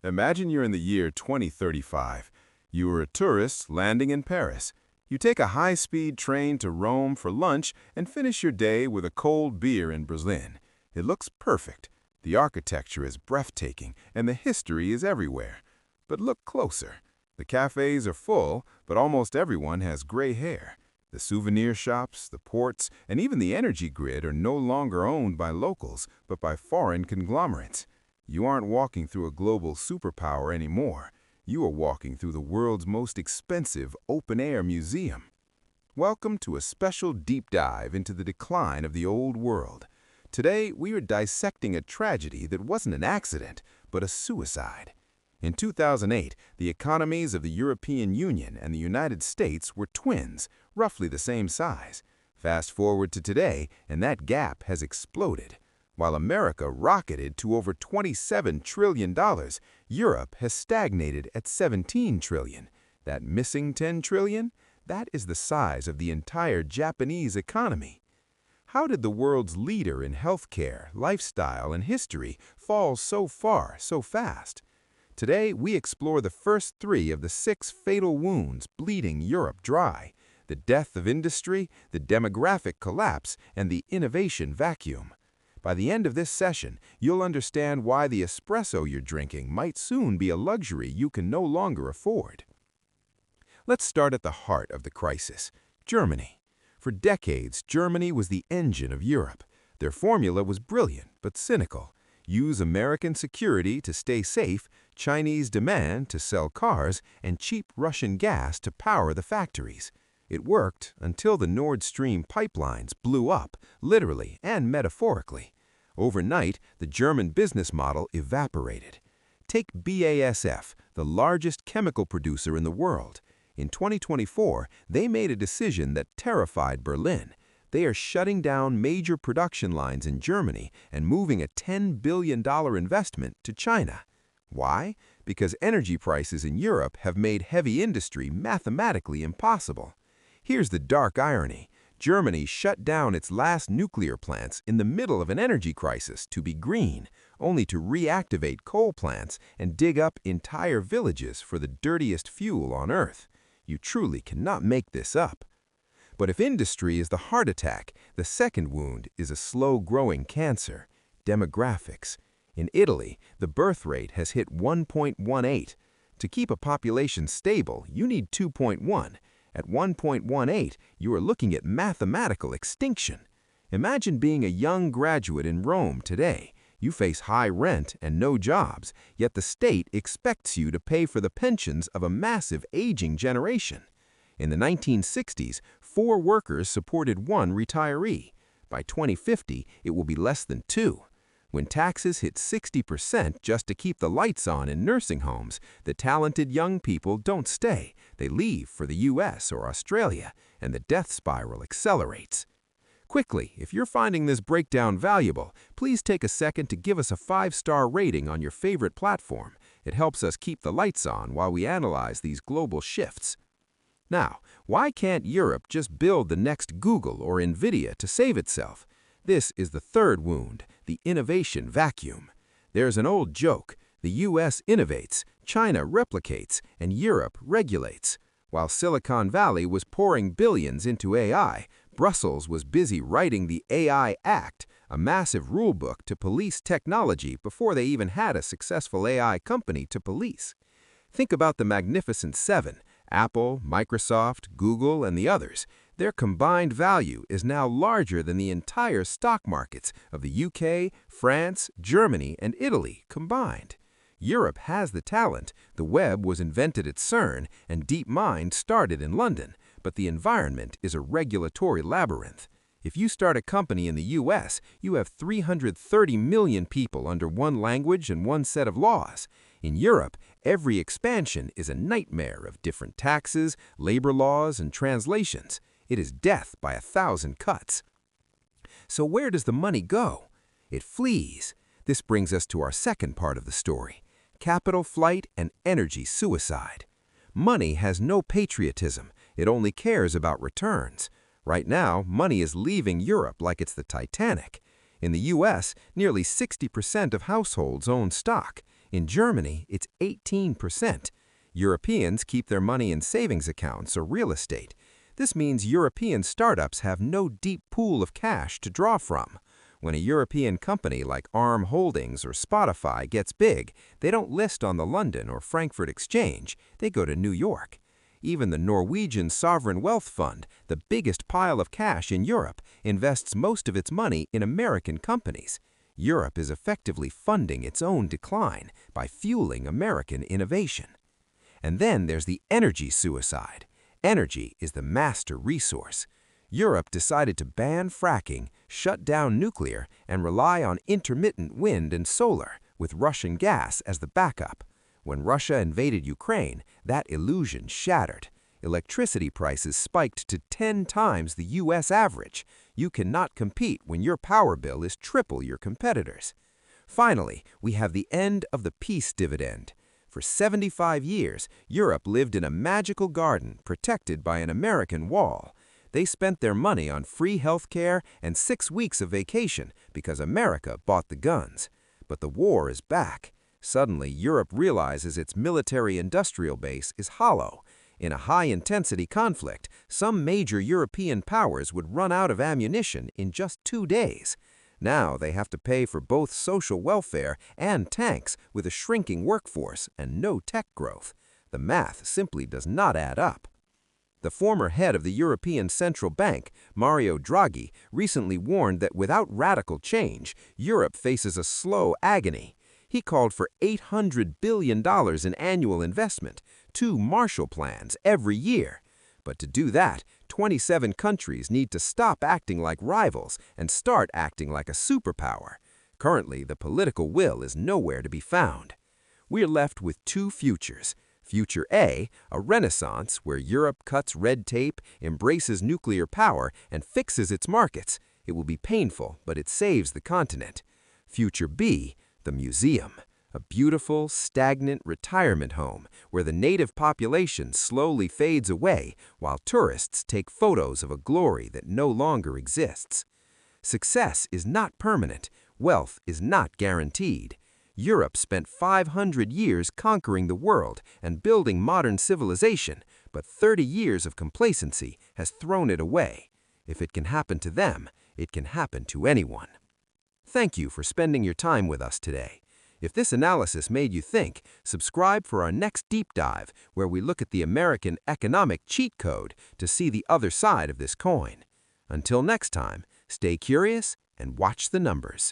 Imagine you're in the year 2035. You are a tourist landing in Paris. You take a high-speed train to Rome for lunch and finish your day with a cold beer in Berlin. It looks perfect. The architecture is breathtaking and the history is everywhere. But look closer. The cafes are full, but almost everyone has gray hair. The souvenir shops, the ports, and even the energy grid are no longer owned by locals, but by foreign conglomerates. You aren't walking through a global superpower anymore. You are walking through the world's most expensive open-air museum. Welcome to a special deep dive into the decline of the old world. Today, we are dissecting a tragedy that wasn't an accident, but a suicide. In 2008, the economies of the European Union and the United States were twins, roughly the same size. Fast forward to today, and that gap has exploded. While America rocketed to over $27 trillion, Europe has stagnated at $17 trillion. That missing $10 trillion? That is the size of the entire Japanese economy. How did the world's leader in healthcare, lifestyle, and history fall so far, so fast? Today, we explore the first three of the 6 fatal wounds bleeding Europe dry: the death of industry, the demographic collapse, and the innovation vacuum. By the end of this session, you'll understand why the espresso you're drinking might soon be a luxury you can no longer afford. Let's start at the heart of the crisis: Germany. For decades, Germany was the engine of Europe. Their formula was brilliant but cynical. Use American security to stay safe, Chinese demand to sell cars, and cheap Russian gas to power the factories. It worked until the Nord Stream pipelines blew up, literally and metaphorically. Overnight, the German business model evaporated. Take BASF, the largest chemical producer in the world. In 2024, they made a decision that terrified Berlin. They are shutting down major production lines in Germany and moving a $10 billion investment to China. Why? Because energy prices in Europe have made heavy industry mathematically impossible. Here's the dark irony. Germany shut down its last nuclear plants in the middle of an energy crisis to be green, only to reactivate coal plants and dig up entire villages for the dirtiest fuel on Earth. You truly cannot make this up. But if industry is the heart attack, the second wound is a slow-growing cancer: demographics. In Italy, the birth rate has hit 1.18. To keep a population stable, you need 2.1. At 1.18, you are looking at mathematical extinction. Imagine being a young graduate in Rome today. You face high rent and no jobs, yet the state expects you to pay for the pensions of a massive aging generation. In the 1960s, 4 workers supported 1 retiree. By 2050, it will be less than 2. When taxes hit 60% just to keep the lights on in nursing homes, the talented young people don't stay. They leave for the US or Australia, and the death spiral accelerates. Quickly, if you're finding this breakdown valuable, please take a second to give us a 5-star rating on your favorite platform. It helps us keep the lights on while we analyze these global shifts. Now, why can't Europe just build the next Google or Nvidia to save itself? This is the third wound, the innovation vacuum. There's an old joke: the US innovates, China replicates, and Europe regulates. While Silicon Valley was pouring billions into AI, Brussels was busy writing the AI Act, a massive rulebook to police technology before they even had a successful AI company to police. Think about the Magnificent Seven: Apple, Microsoft, Google, and the others. Their combined value is now larger than the entire stock markets of the UK, France, Germany, and Italy combined. Europe has the talent. The web was invented at CERN, and DeepMind started in London, but the environment is a regulatory labyrinth. If you start a company in the US, you have 330 million people under 1 language and 1 set of laws. In Europe, every expansion is a nightmare of different taxes, labor laws, and translations. It is death by 1,000 cuts. So where does the money go? It flees. This brings us to our second part of the story: capital flight and energy suicide. Money has no patriotism. It only cares about returns. Right now, money is leaving Europe like it's the Titanic. In the US, nearly 60% of households own stock. In Germany, it's 18%. Europeans keep their money in savings accounts or real estate. This means European startups have no deep pool of cash to draw from. When a European company like Arm Holdings or Spotify gets big, they don't list on the London or Frankfurt Exchange, they go to New York. Even the Norwegian Sovereign Wealth Fund, the biggest pile of cash in Europe, invests most of its money in American companies. Europe is effectively funding its own decline by fueling American innovation. And then there's the energy suicide. Energy is the master resource. Europe decided to ban fracking, shut down nuclear, and rely on intermittent wind and solar, with Russian gas as the backup. When Russia invaded Ukraine, that illusion shattered. Electricity prices spiked to 10 times the US average. You cannot compete when your power bill is triple your competitors. Finally, we have the end of the peace dividend. For 75 years, Europe lived in a magical garden protected by an American wall. They spent their money on free health care and 6 weeks of vacation because America bought the guns. But the war is back. Suddenly, Europe realizes its military-industrial base is hollow. In a high-intensity conflict, some major European powers would run out of ammunition in just 2 days. Now they have to pay for both social welfare and tanks with a shrinking workforce and no tech growth. The math simply does not add up. The former head of the European Central Bank, Mario Draghi, recently warned that without radical change, Europe faces a slow agony. He called for $800 billion in annual investment, 2 Marshall Plans every year. But to do that, 27 countries need to stop acting like rivals and start acting like a superpower. Currently, the political will is nowhere to be found. We're left with 2 futures. Future A, a renaissance where Europe cuts red tape, embraces nuclear power, and fixes its markets. It will be painful, but it saves the continent. Future B, the museum, a beautiful, stagnant retirement home where the native population slowly fades away while tourists take photos of a glory that no longer exists. Success is not permanent. Wealth is not guaranteed. Europe spent 500 years conquering the world and building modern civilization, but 30 years of complacency has thrown it away. If it can happen to them, it can happen to anyone. Thank you for spending your time with us today. If this analysis made you think, subscribe for our next deep dive where we look at the American economic cheat code to see the other side of this coin. Until next time, stay curious and watch the numbers.